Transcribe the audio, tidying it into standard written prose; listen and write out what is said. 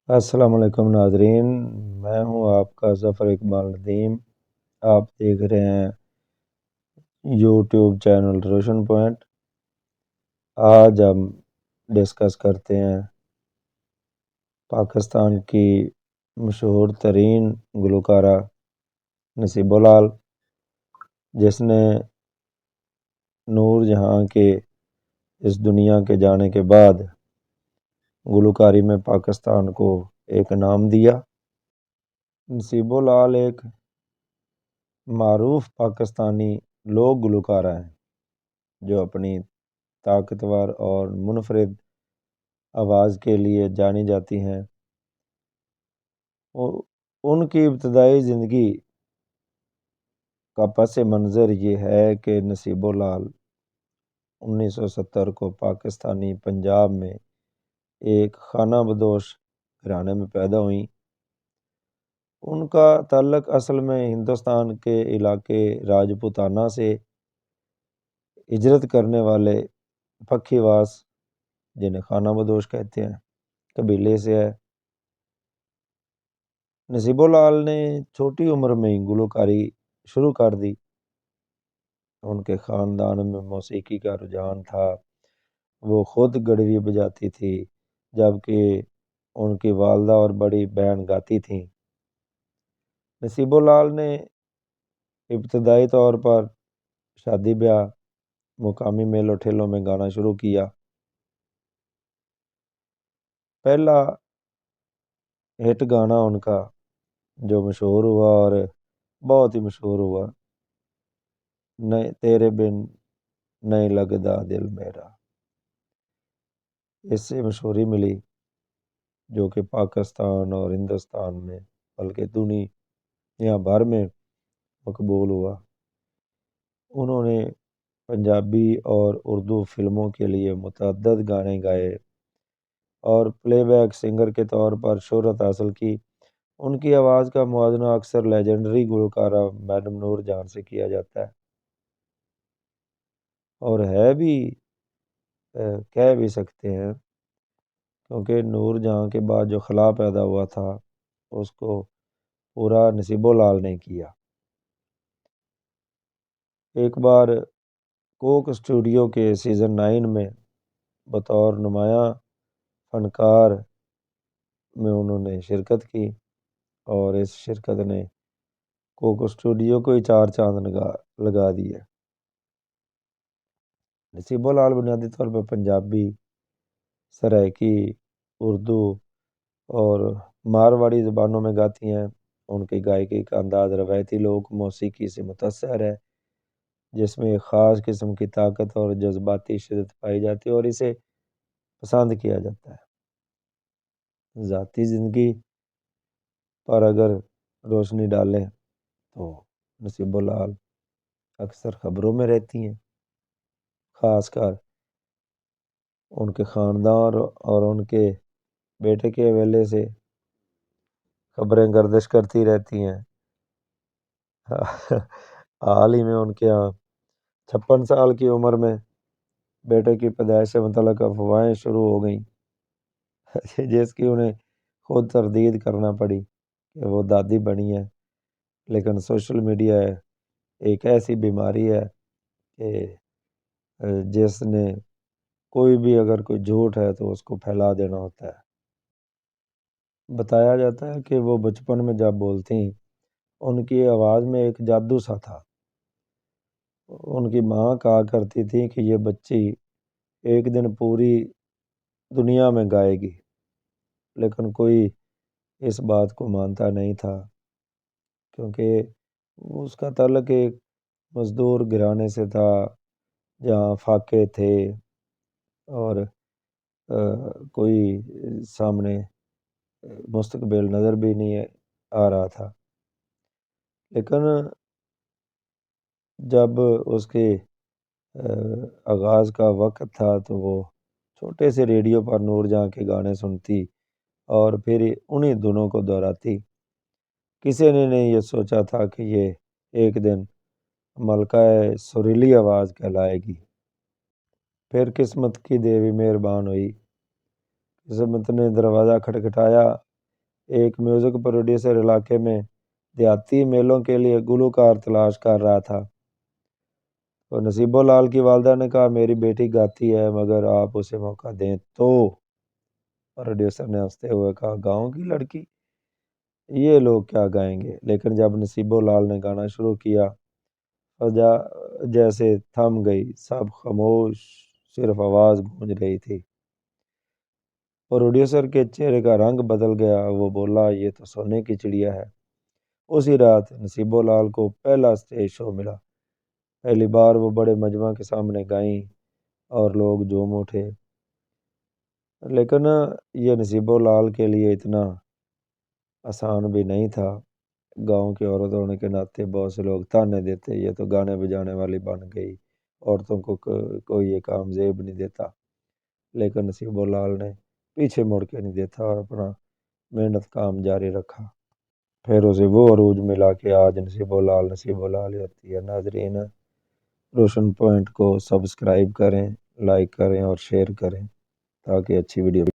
السلام علیکم ناظرین، میں ہوں آپ کا ظفر اقبال ندیم۔ آپ دیکھ رہے ہیں یوٹیوب چینل روشن پوائنٹ۔ آج ہم ڈسکس کرتے ہیں پاکستان کی مشہور ترین گلوکارہ نصیبہ لال، جس نے نور جہاں کے اس دنیا کے جانے کے بعد گلوکاری میں پاکستان کو ایک نام دیا۔ نصیبہ لال ایک معروف پاکستانی لوک گلوکارہ ہیں جو اپنی طاقتور اور منفرد آواز کے لیے جانی جاتی ہیں۔ ان کی ابتدائی زندگی کا پس منظر یہ ہے کہ نصیبہ لال 1970 کو پاکستانی پنجاب میں ایک خانہ بدوش گھرانے میں پیدا ہوئیں۔ ان کا تعلق اصل میں ہندوستان کے علاقے راجپوتانہ سے ہجرت کرنے والے پکھیواس، جنہیں خانہ بدوش کہتے ہیں، قبیلے سے ہے۔ نصیبہ لال نے چھوٹی عمر میں ہی گلوکاری شروع کر دی۔ ان کے خاندان میں موسیقی کا رجحان تھا۔ وہ خود گڑوی بجاتی تھی، جبکہ ان کی والدہ اور بڑی بہن گاتی تھیں۔ نصیبہ لال نے ابتدائی طور پر شادی بیاہ، مقامی میلوں ٹھیلوں میں گانا شروع کیا۔ پہلا ہٹ گانا ان کا جو مشہور ہوا اور بہت ہی مشہور ہوا، تیرے بن نہیں لگدا دل میرا، اس سے مشہوری ملی، جو کہ پاکستان اور ہندوستان میں بلکہ دنیا بھر میں مقبول ہوا۔ انہوں نے پنجابی اور اردو فلموں کے لیے متعدد گانے گائے اور پلے بیک سنگر کے طور پر شہرت حاصل کی۔ ان کی آواز کا موازنہ اکثر لیجنڈری گلوکارہ میڈم نور جہاں سے کیا جاتا ہے، اور ہے بھی، کہہ بھی سکتے ہیں، کیونکہ نور جہاں کے بعد جو خلا پیدا ہوا تھا اس کو پورا نصیبہ لال نے کیا۔ ایک بار کوک اسٹوڈیو کے سیزن 9 میں بطور نمایاں فنکار میں انہوں نے شرکت کی، اور اس شرکت نے کوک اسٹوڈیو کو ہی 4 چاند لگا دیے۔ نصیبہ لال بنیادی طور پر پنجابی، سرائکی، اردو اور مارواڑی زبانوں میں گاتی ہیں۔ ان کی گائیکی کا انداز روایتی لوک موسیقی سے متاثر ہے، جس میں ایک خاص قسم کی طاقت اور جذباتی شدت پائی جاتی ہے، اور اسے پسند کیا جاتا ہے۔ ذاتی زندگی پر اگر روشنی ڈالیں تو نصیبہ لال اکثر خبروں میں رہتی ہیں، خاص کر ان کے خاندان اور ان کے بیٹے کے حوالے سے خبریں گردش کرتی رہتی ہیں۔ حال ہی میں ان کے یہاں 56 سال کی عمر میں بیٹے کی پیدائش سے متعلق افواہیں شروع ہو گئیں، جس کی انہیں خود تردید کرنا پڑی کہ وہ دادی بنی ہے۔ لیکن سوشل میڈیا ایک ایسی بیماری ہے کہ جس نے کوئی بھی اگر کوئی جھوٹ ہے تو اس کو پھیلا دینا ہوتا ہے۔ بتایا جاتا ہے کہ وہ بچپن میں جب بولتی ان کی آواز میں ایک جادو سا تھا۔ ان کی ماں کہا کرتی تھی کہ یہ بچی ایک دن پوری دنیا میں گائے گی، لیکن کوئی اس بات کو مانتا نہیں تھا، کیونکہ اس کا تعلق ایک مزدور گھرانے سے تھا جہاں فاقے تھے اور کوئی سامنے مستقبل نظر بھی نہیں آ رہا تھا۔ لیکن جب اس کے آغاز کا وقت تھا تو وہ چھوٹے سے ریڈیو پر نور جہاں کے گانے سنتی اور پھر انہی دنوں کو دہراتی۔ کسی نے نہیں یہ سوچا تھا کہ یہ ایک دن ملکہ سریلی آواز کہلائے گی۔ پھر قسمت کی دیوی مہربان ہوئی، قسمت نے دروازہ کھٹکھٹایا ایک میوزک پروڈیوسر علاقے میں دیہاتی میلوں کے لیے گلوکار تلاش کر رہا تھا۔ تو نصیب لال کی والدہ نے کہا میری بیٹی گاتی ہے مگر آپ اسے موقع دیں تو۔ پروڈیوسر نے ہنستے ہوئے کہا گاؤں کی لڑکی، یہ لوگ کیا گائیں گے؟ لیکن جب نصیب لال نے گانا شروع کیا فضا جیسے تھم گئی، سب خاموش، صرف آواز گونج رہی تھی۔ پروڈیوسر کے چہرے کا رنگ بدل گیا، وہ بولا یہ تو سونے کی چڑیا ہے۔ اسی رات نصیب لال کو پہلا اسٹیج شو ملا۔ پہلی بار وہ بڑے مجمع کے سامنے گائیں اور لوگ جھوم اٹھے، لیکن یہ نصیب لال کے لیے اتنا آسان بھی نہیں تھا۔ گاؤں کی عورت ہونے کے ناطے بہت سے لوگ تانے دیتے یہ تو گانے بجانے والی بن گئی، عورتوں کو کوئی یہ کام زیب نہیں دیتا، لیکن نصیب لال نے پیچھے مڑ کے نہیں دیتا اور اپنا محنت کام جاری رکھا۔ پھر اسے وہ عروج ملا کہ آج نصیب لال ہوتی ہے۔ ناظرین، روشن پوائنٹ کو سبسکرائب کریں، لائک کریں اور شیئر کریں تاکہ اچھی ویڈیو